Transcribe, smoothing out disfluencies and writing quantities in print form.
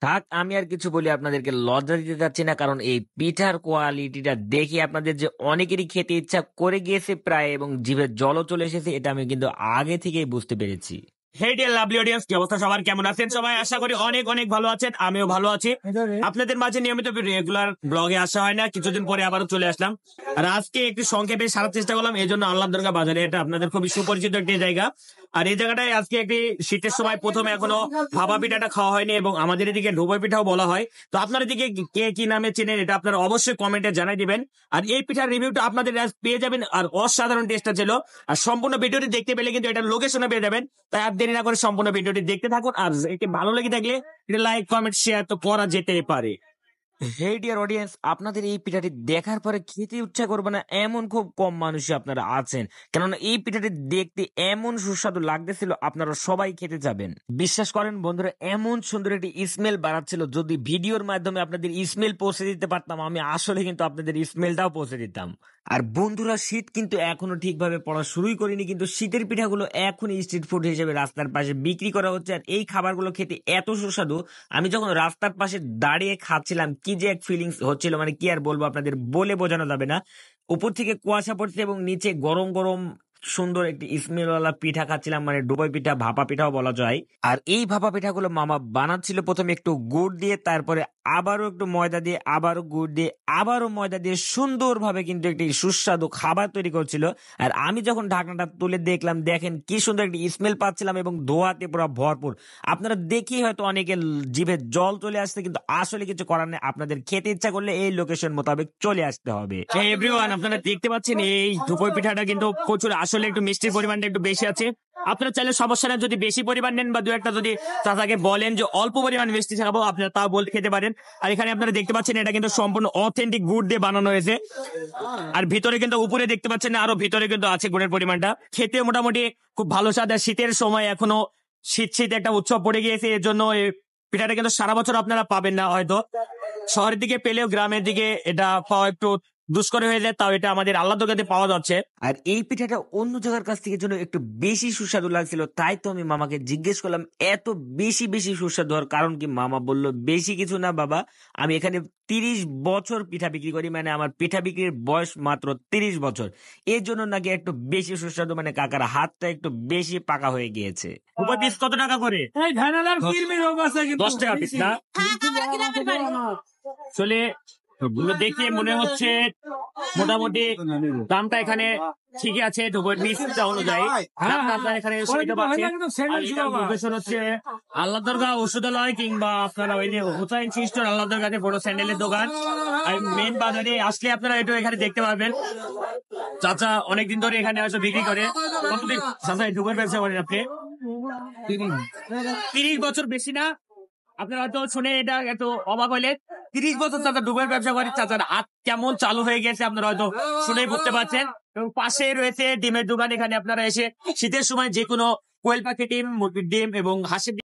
থাক, আমি আর কিছু বলি আপনাদেরকে লজ্জা দিতে চাচ্ছি না, কারণ এই পিঠার কোয়ালিটিটা দেখে আপনাদের যে অনেকেরই খেতে ইচ্ছা করে গিয়েছে প্রায়, এবং জিভে জলও চলে এসেছে, এটা আমি কিন্তু আগে থেকেই বুঝতে পেরেছি। হে ডিয়ার লাভলি অডিয়েন্স, কি অবস্থা সবার? কেমন আছেন সবাই? আশা করি অনেক অনেক ভালো আছেন। আমিও ভালো আছি। আপনাদের মাঝে নিয়মিত রেগুলার ব্লগে আসা হয় না, কিছুদিন পরে আবারও চলে আসলাম। আর আজকে একটু সংক্ষেপে সারার চেষ্টা করলাম, এই জন্য আল্লাহ দরগা বাজারে, এটা আপনাদের খুবই সুপরিচিত একটি জায়গা। আর এই জায়গাটায় আজকে একটি শীতের সময় প্রথমে এখনো ভাপা পিঠাটা খাওয়া হয়নি, এবং আমাদের এদিকে ডুবই পিঠাও বলা হয়। তো আপনার এদিকে কে কি নামে চেনেন, এটা আপনারা অবশ্যই কমেন্টে জানাই দিবেন। আর এই পিঠার রিভিউটা আপনাদের আজ পেয়ে যাবেন, আর অসাধারণ টেস্টটা ছিল। আর সম্পূর্ণ ভিডিওটি দেখতে পেলে কিন্তু এটা লোকেশনে পেয়ে যাবেন, তাই আর দেরি না করে সম্পূর্ণ ভিডিওটি দেখতে থাকুন। আর এটি ভালো লেগে থাকলে এটা লাইক কমেন্ট শেয়ার তো করা যেতে পারে। হে ডিয়ার অডিয়েন্স, আপনাদের এই পিঠাটি দেখার পরে খেতে ইচ্ছা করবে না এমন খুব কম মানুষই আপনারা আছেন, কেননা এই পিঠাটি দেখতে এমন সুস্বাদু লাগতেছিল, আপনারা সবাই খেতে যাবেন। বিশ্বাস করেন বন্ধুরা, এমন সুন্দর একটি স্মেল বাড়াচ্ছিল, যদি ভিডিওর মাধ্যমে আপনাদের স্মেল পৌঁছে দিতে পারতাম, আমি আসলে কিন্তু আপনাদের স্মেলটাও পৌঁছে দিতাম। আর বন্ধুরা, শীত কিন্তু এখনো ঠিকভাবে পড়া শুরুই করিনি, কিন্তু শীতের পিঠাগুলো এখন স্ট্রিট ফুড হিসেবে রাস্তার পাশে বিক্রি করা হচ্ছে। আর এই খাবারগুলো খেতে এত সুস্বাদু, আমি যখন রাস্তার পাশে দাঁড়িয়ে খাচ্ছিলাম, কি যে এক ফিলিংস হচ্ছিল, মানে কি আর বলবো আপনাদের, বলে বোঝানো যাবে না। উপর থেকে কুয়াশা পড়ছে এবং নিচে গরম গরম সুন্দর একটি স্মেলওয়ালা পিঠা খাচ্ছিলাম, মানে ডুবাই পিঠা, ভাপা পিঠাও বলা যায়। আর এই ভাপা পিঠাগুলো মামা বানাচ্ছিল প্রথমে একটু গুড় দিয়ে, তারপরে আবারও একটু ময়দা দিয়ে, আবারও গুড় দিয়ে, আবারও ময়দা দিয়ে সুন্দরভাবে কিন্তু একটি সুস্বাদু খাবার তৈরি করছিল। আর আমি যখন ঢাকনাটা তুলে দেখলাম, দেখেন কি সুন্দর একটি স্মেল পাচ্ছিলাম, এবং ধোঁয়াতে পুরো ভরপুর। আপনারা দেখি হয়তো অনেকের জিভে জল চলে আসছে, কিন্তু আসলে কিছু করার নেই, আপনাদের খেতে ইচ্ছা করলে এই লোকেশন মোতাবেক চলে আসতে হবে। এভরিওয়ান, আপনারা দেখতে পাচ্ছেন এই ধুপই পিঠাটা কিন্তু প্রচুর, আসলে একটু মিষ্টির পরিমাণটা একটু বেশি আছে। আপনারা চাইলে সমস্যা না, যদি বেশি পরিমাণ নেন বা দু একটা যদি চাচাকে বলেন যে অল্প পরিমাণ মিষ্টি খাবো, আপনারা তাও বলতে খেতে পারেন। আর এখানে আপনারা দেখতে পাচ্ছেন এটা কিন্তু সম্পূর্ণ অথেন্টিক গুড় দিয়ে বানানো হয়েছে। আর ভিতরে কিন্তু, উপরে দেখতে পাচ্ছেন আরো ভিতরে কিন্তু আছে গুড়ের পরিমাণটা। খেতে মোটামুটি খুব ভালো স্বাদ। আর শীতের সময় এখনো শীত শীত একটা উৎসব পড়ে গিয়েছে, এর জন্য এই পিঠাটা কিন্তু সারা বছর আপনারা পাবেন না হয়তো। শহরের দিকে পেলেও গ্রামের দিকে এটা পাওয়া একটু দুষ্কর হয়ে যায়, তাও এটা আমাদের আল্লাহ দোকানে পাওয়া যাচ্ছে। আর এই পিঠাটা অন্য জায়গার কাছ থেকে জন্য একটু বেশি সুস্বাদু লাগছিল, তাই তো আমি মামাকে জিজ্ঞেস করলাম এত বেশি বেশি সুস্বাদু হওয়ার কারণ কি। মামা বলল, বেশি কিছু না বাবা, আমি এখানে 30 বছর পিঠা বিক্রি করি, মানে আমার পিঠা বিক্রির বয়স মাত্র 30 বছর, এর জন্য নাকি একটু বেশি সুস্বাদু, মানে কাকার হাতটা একটু বেশি পাকা হয়ে গিয়েছে। উপর পিস কত টাকা করে? 10 টাকা পিস না? আসলে গুলো দেখে মনে হচ্ছে মোটামুটি দামটা এখানে ঠিকই আছে ডুবই পিসটা অনুযায়ী। আপনারা এখানে শুনতে পাচ্ছেন। আর এটার লোকেশন হচ্ছে আল্লাহ দরগা ঔষধালয়, কিংবা আপনারা ওই যে হুসাইন স্টোর, আল্লাহ দরগাতে বড় স্যান্ডেলের দোকান। আর মেন বাজারে আসলে আপনারা এটা এখানে দেখতে পাবেন। চাচা অনেকদিন ধরে এখানে হয়তো বিক্রি করে। কতদিন চাচা এই ডুবের ব্যবসা করেন আপনি? 30 বছর, বেশি না? আপনারা হয়তো শুনে এটা এত অবাক হইলে, 30 বছর চাচা ডুবের ব্যবসা করে, চাচার হাত কেমন চালু হয়ে গেছে আপনারা হয়তো শুনেই বুঝতে পারছেন। এবং পাশে রয়েছে ডিমের দোকান, এখানে আপনারা এসে শীতের সময় যে কোনো কোয়েল পাখি ডিম, মুরগির ডিম এবং হাঁসের ডিম